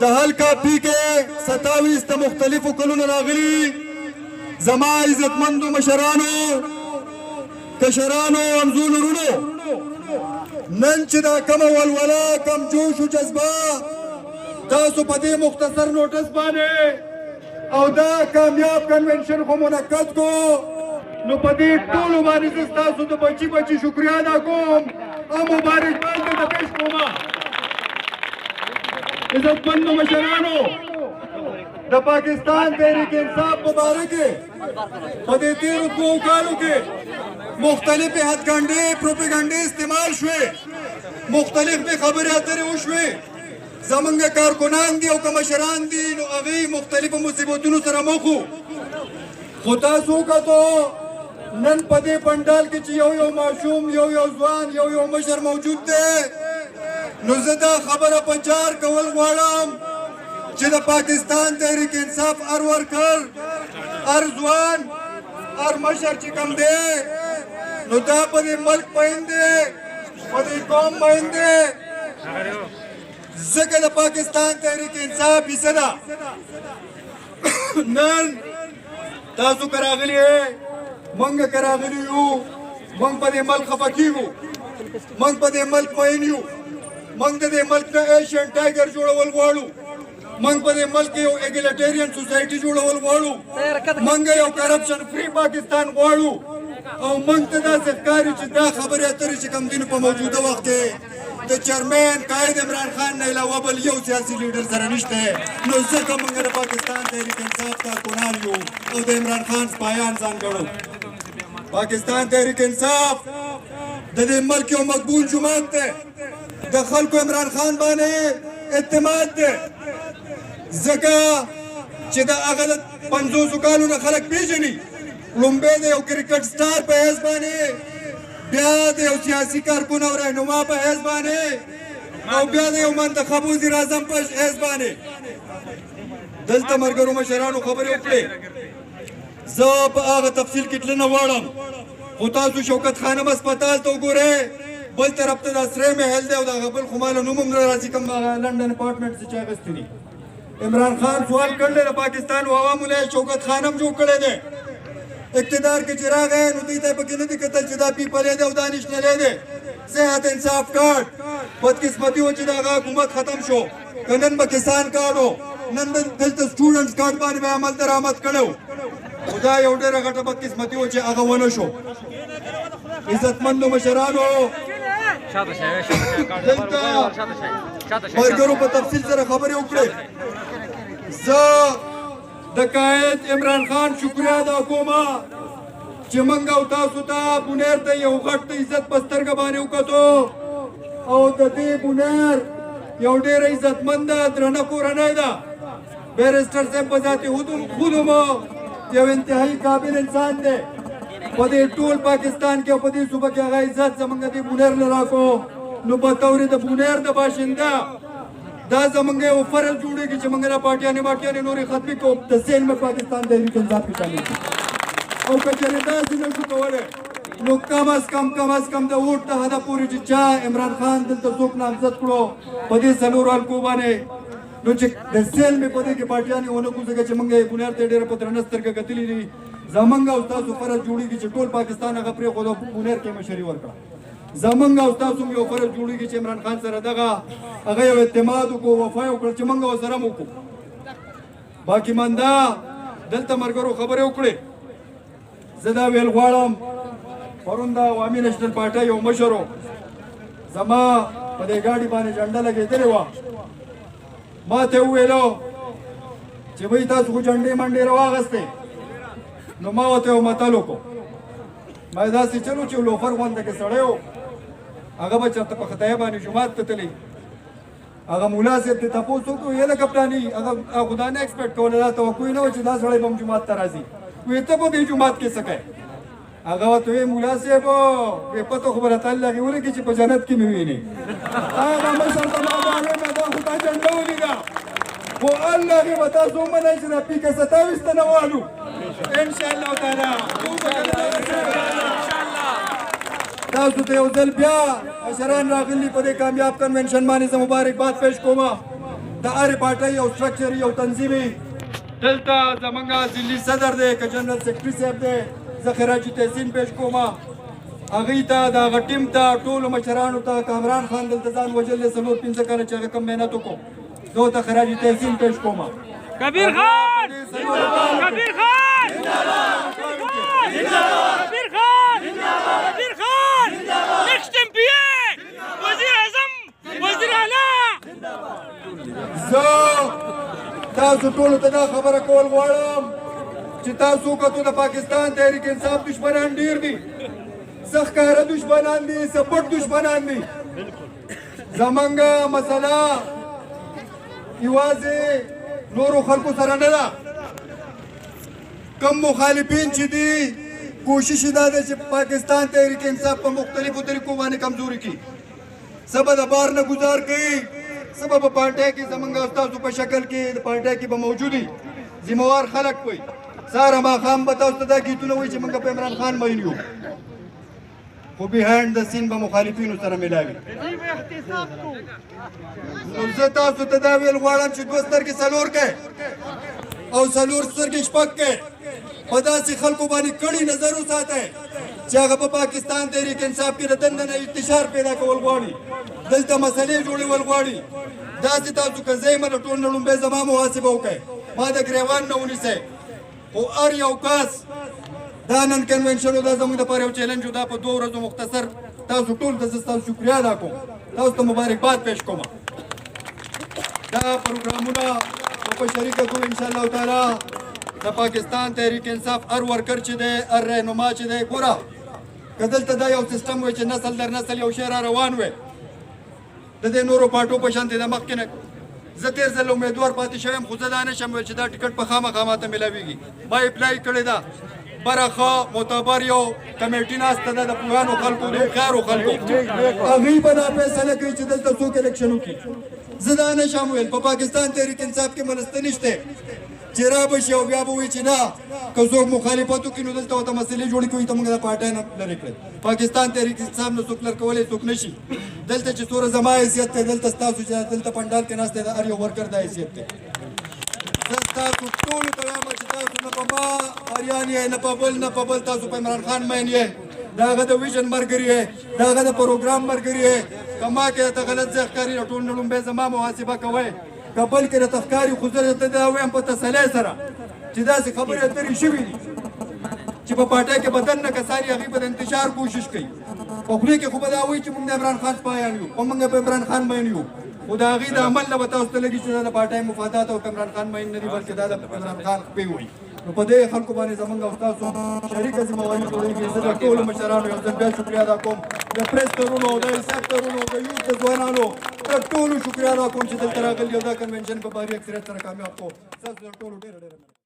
د حل کاپی کې 27 مختلفو کلونو راغلي زما عزتمندو مشرانو کشرانو همزولو رونو نن چې دا کم ولوله کم جوش و جذبه تاسو په دې مختصر نوټس باندې او دا کامیاب کنونشن خو منعقد کو نو په دې ټولو باندې زه ستاسو د بچي شکریا ادا کوم او مبارکباد درته پیش کوم عزتمندو مشرانو د پاکستان تحریک انصاف مبارک په دې تیرو 2 کالو کې مختلف هتکړې پروپاګاندا استعمال شوې مختلف خبرې اترې وشوې زمونږ کارکنان دي او کمشران دي نو هغه مختلفو مصیبتونو سره مخ خو تاسو کتو نن په دې پندال کې چې یو ماشوم یو ځوان یو مشر موجود دی نو زه دا خبره په چار کول غواړم چې د پاکستان تحریک انصاف هر ورکر هر ځوان هر مشر چې کوم دی نو دا په دې ملک باندې په دې قوم باندې ځکه د پاکستان تحریک انصاف حصه ده نن تاسو که راغلي موږ که راغلي یو موږ په دې ملک خفه کېږو موږ په دې ملک مین یو موږ د دې ملک نه ایشین ټایګر جوړول غواړو موږ په دې ملک یو ایګلیټریان سوسایټي جوړول غواړو موږ یو کرپشن فری پاکستان غواړو او موږ ته داسې ښکاري چې دا خبرې اترې چې کوم دي نو په موجوده وخت کې د چیرمین قائد عمران خان نه علاوه بل یو سیاسي لیډر سره نشته نو ځکه موږ د پاکستان تحریک انصاف کارکنان یو او د عمران خان سپایان ځان ګڼو پاکستان تحریک انصاف د دې ملک یو مقبول جماعت دی د خلکو عمران خان باندې اعتماد دی ځکه چې د هغه 50 کالو نه خلک پیژني لومبی د یو کرکټ سټار په حیث باندې بیا د یو سیاسي کارکون او رهنما په حیث باندې او بیا د یو منتخب وزیر اعظم په حیث باندې دلته مرګرو مشرانو خبرې وکړې زه په هغه تفصیل کې تلل نه غواړم خو تاسو شوکت خانم هسپتال ته وګورئ بل طرف ته د سری محل دی او د هغه بل خو ماله نوم هم نه راځي کوم لنډن اپارټمنټ چې چا اخیستی دي عمران خان سوال کړی د پاکستان عوامو له شوکت خان هم جوړ کړی دی اقتدار کې چې راغی نو دوی ته پکې نه دي کتل چې دا پیپلی دی او دا نیشنلی دی صحت انصاف کارډ بدقسمتي وه چې د هغه حکومت ختم شو که نن به کسان کارډ و نن به دلته سټوډنټس کارډ باندې به عمل درآمد کړی خو دا یو ډېره غټه بدقسمتي وه چې هغه ونه شو عزتمندو مشرانو دلته ملګرو په تفصیل سره خبرې وکړې زه د قائد عمران خان شکریا ادا کوم چې موږ او تاسو ته بونیر ته یو غټ عزت په سترګه باندې وکتو او د دې بونیر یو ډېره عزتمنده درنه کورنۍ ده بیرسټر صاحب په ذاتي خود هم یو انتهایي قابل انسان دی په دې ټول پاکستان کې او په دې صوبه کې هغه عزت زموږ د بونیر له راکو نو په طور د بونیر د باشنده دا زمونږ یو فرض جوړېږي چې موږ نه پارټیانې نورې ختمې کوو د ذهن میں پاکستان تحریک انصاف کې شامل دي او که چېرې داسې نه شو کولی نو کم از کم د ووټ د حده پورې چې چا عمران خان دلته څوک نامزد کړو په دې 4 حلقو باندې نو چې د ذهن میں په دې کې پارټیانې ونه کړو ځکه چې موږ یې بونیر ته ډېره په درنه سترګه کتلي دي زمونږ او ستاسو فرض جوړېږي چې ټول پاکستان هغه پرېښود او بونیر کې مشري ورکړه زمونږ او ستاسو یو فرض جوړېږي چې عمران خان سره دغه هغه یو اعتماد وکړو وفا یې وکړه چې موږ ورسره هم وکړو باقي منده دلته ملګرو خبرې وکړې زه دا ویل غواړم پرون د عوامي نیشنل پارټۍ یو مشر و زما په دې ګاډي باندې جنډه لګېدلې وه ما ته وویلو چې وایي تاسو خو جنډې منډې راواغستې نو ما ورته یو متل وکړو ما یې داسې چلو چې لوفر غونده کې سړی و هغه به چېرته په خدای باندې جومات ته تللی هغه ملا صاحب ته تپوس وکړو یې لکه پلاني هغه خو دا نه ایکسپیکټ کوله دا توقع یې نه وه چې دا سړی به هم جومات ته راځي وایي ته په دې جومات کې څه کوې هغه ورته وایي ملا صاحب وایي پته خو به راته الله کې ولګي چې په جنت کې مې وینې هغه مشر ته ما دا ویل دا خو تا جنډه ولیده خو الله کې به تاسو ومنئ چې دا پیکه 27 ته نه والو انشاءالله تعالی تاسو ته یو ځل بیا مشران راغلي په دې کامیاب کنونشن باندې زه مبارکباد پیش کوم د هرې پارټۍ یو سټرکچر یو تنظیمي دلته زمونږ ضلعي صدر دی که جنرال سیکرټري صاحب دی زه خراج تحسین پیش کوم هغوی ته د هغه ټیم ته ټولو مشرانو ته کامران خان دلته ځان وژل دی 4-5 کاله چې هغه کم محنت وکړو زه ورته خراج تحسین پیش کوم کبیر خان کبیر خان کبیر خان کبیر خان نیکسٹ ایم پی اے وزیر اعظم وزیر اعلی زه تاسو ټولو ته دا خبره کول غواړم چې تاسو کتو د پاکستان تحریک انصاف دشمنان ډیر دي څه ښکاره دشمنان دي څه پټ دشمنان دي زمونږ مسله یوازې نورو خلکو سره نه ده کم مخالفین چې دي کوشش یې دا دی چې پاکستان تحریک انصاف په مختلفو طریقو باندې کمزوري کړي څه به د بار نه ګزار کوي څه به په پارټۍ کې زمونږ استازو په شکل کې د پارټۍ کې به موجود وي ذمهوار خلک وي سهار ماښام به تاسو ته دا گیتونه وایي چې موږ په عمران خان مین یو خو بیهایند د سین به مخالفینو سره میلاوي نو زه تاسو ته دا ویل غواړم چې 2 سترګې 4 کړئ او 4 سترګې 6 کړئ په داسې خلکو باندې کړي نظر وساتئ چې هغه په پاکستان تحریک انصاف کې د دننه نه انتشار پیدا کول غواړي دلته مسلې جوړول غواړي داسې تاسو که زه یمه د ټول نه لومبۍ زما محاسبه وکړئ ما د ګریوان نه ونیسئ خو هر یو کس دا نن کنونشن دا زموږ دپاره یو چیلنج و دا په 2 ورځو مختصر تاسو ټول ته زه ستاسو شکریه ادا کوم تاسو ته مبارکباد پیش کوم دا پروګرامونه په شریکه کوو انشاءالله تعالی د پاکستان تحریک انصاف هر ورکر چې دی هر رهنما چې دی ګوره که دلته دا یو سیستم وی چې نسل در نسل یو شی را روان وی د دې نورو پارټو په شان دی د مخکې نه زه تېر ځل امیدوار پاتې شوی یم خو زه دا نه شم ویل چې دا ټکټ په خامخا ماته میلاویږي ما اپلای کړې ده بره ښه معتبر یو کمیټي ناسته ده د پوهانو خلکو د هوښیارو خلکو هغوی به دا فیصله کوي چې دلته څوک الیکشن وکړي زه دا نه شم ویل په پاکستان تحریک انصاف کې مرسته نشته چې را به شي او بیا به وایي چې نه که څوک مخالفت وکړي نو دلته ورته مسلې جوړې کوي ته موږ د پارټۍ نه لرې کړئ پاکستان تحریک انصاف نه څوک لر کولی څوک نشي دلته چې څوره زما حیثیت دی دلته ستاسو چې دلته پنډال کې ناست دی د هر یو ورکر د حیثیت دی زه ستاسو ټولو ته وایم چې تاسو نه په ما اریان یې نه په بل نه په بل تاسو په عمران خان مین یې د هغه د ویژن ملګري یې د هغه د پروګرام ملګري یې که ما کې درته غلط ځای ښکاري نو ټول نه لومبۍ زما محاسبه کوئ که بل کې درته ښکاري خو زه درته دا وایم په تسلۍ سره چې داسې خبرې اترې شوي دي چې په پارټۍ کې بدن نه کسان یې هغوی به د انتشار کوشش کوي په خولې کې خو به دا وایي چې موږ د عمران خان سپایان یو او موږ په عمران خان مین یو خو د هغوی د عمل نه به تاسو ته لګي چې دا د پارټۍ مفادات او عمران خان مین نه دي بلکې دا د عمران خان خپې وایي نو په دې خلکو باندې زموږ او ستاسو شریکه ذمهواري جوړېږي زه د ټولو مشرانو یو ځل بیا شکریه ادا کوم د پریس ترونو د حساب ترونو د یوت د ځوانانو د ټولو شکریه ادا کوم چې دلته راغلي او دا کنونشن په باري اکثریت سره کامیاب کړو ستاسو د ټولو ډېره